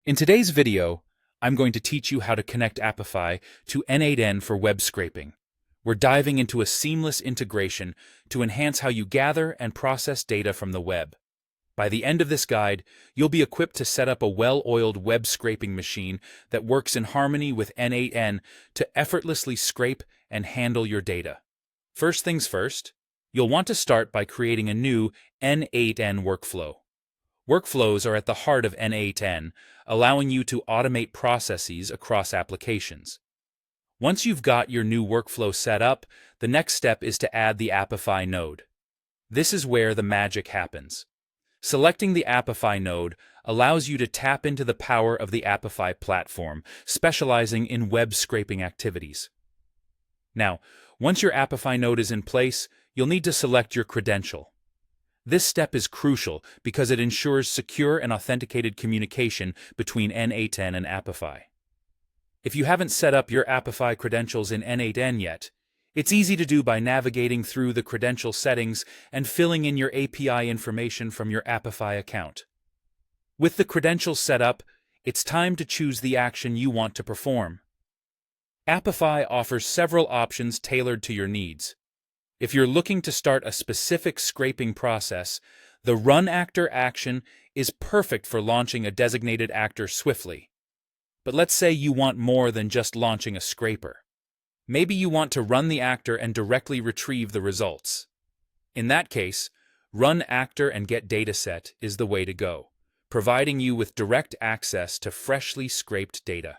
In today's video, I'm going to teach you how to connect Apify to N8N for web scraping. We're diving into a seamless integration to enhance how you gather and process data from the web. By the end of this guide, you'll be equipped to set up a well-oiled web scraping machine that works in harmony with N8N to effortlessly scrape and handle your data. First things first, you'll want to start by creating a new N8N workflow. Workflows are at the heart of N8N, allowing you to automate processes across applications. Once you've got your new workflow set up, the next step is to add the Apify node. This is where the magic happens. Selecting the Apify node allows you to tap into the power of the Apify platform, specializing in web scraping activities. Now, once your Apify node is in place, you'll need to select your credential. This step is crucial because it ensures secure and authenticated communication between N8N and Apify. If you haven't set up your Apify credentials in N8N yet, it's easy to do by navigating through the credential settings and filling in your API information from your Apify account. With the credentials set up, it's time to choose the action you want to perform. Apify offers several options tailored to your needs. If you're looking to start a specific scraping process, the Run Actor action is perfect for launching a designated actor swiftly. But let's say you want more than just launching a scraper. Maybe you want to run the actor and directly retrieve the results. In that case, Run Actor and Get Dataset is the way to go, providing you with direct access to freshly scraped data.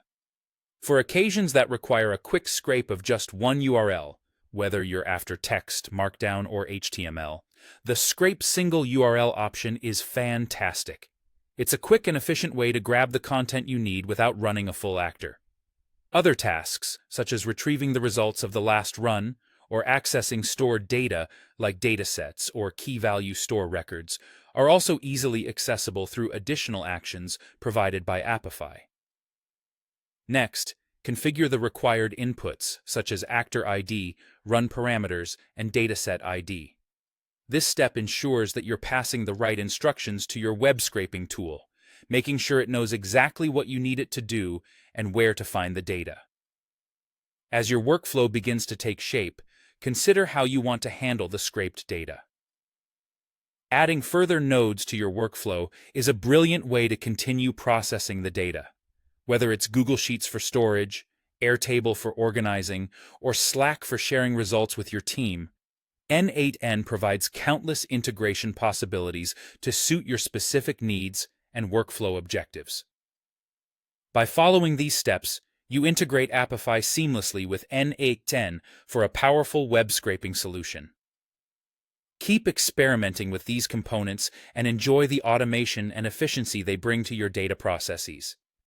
For occasions that require a quick scrape of just one URL, whether you're after text, Markdown, or HTML, the Scrape Single URL option is fantastic. It's a quick and efficient way to grab the content you need without running a full actor. Other tasks, such as retrieving the results of the last run or accessing stored data like datasets or key value store records, are also easily accessible through additional actions provided by Apify. Next, configure the required inputs, such as Actor ID, Run Parameters, and Dataset ID. This step ensures that you're passing the right instructions to your web scraping tool, making sure it knows exactly what you need it to do and where to find the data. As your workflow begins to take shape, consider how you want to handle the scraped data. Adding further nodes to your workflow is a brilliant way to continue processing the data. Whether it's Google Sheets for storage, Airtable for organizing, or Slack for sharing results with your team, N8N provides countless integration possibilities to suit your specific needs and workflow objectives. By following these steps, you integrate Apify seamlessly with N8N for a powerful web scraping solution. Keep experimenting with these components and enjoy the automation and efficiency they bring to your data processes.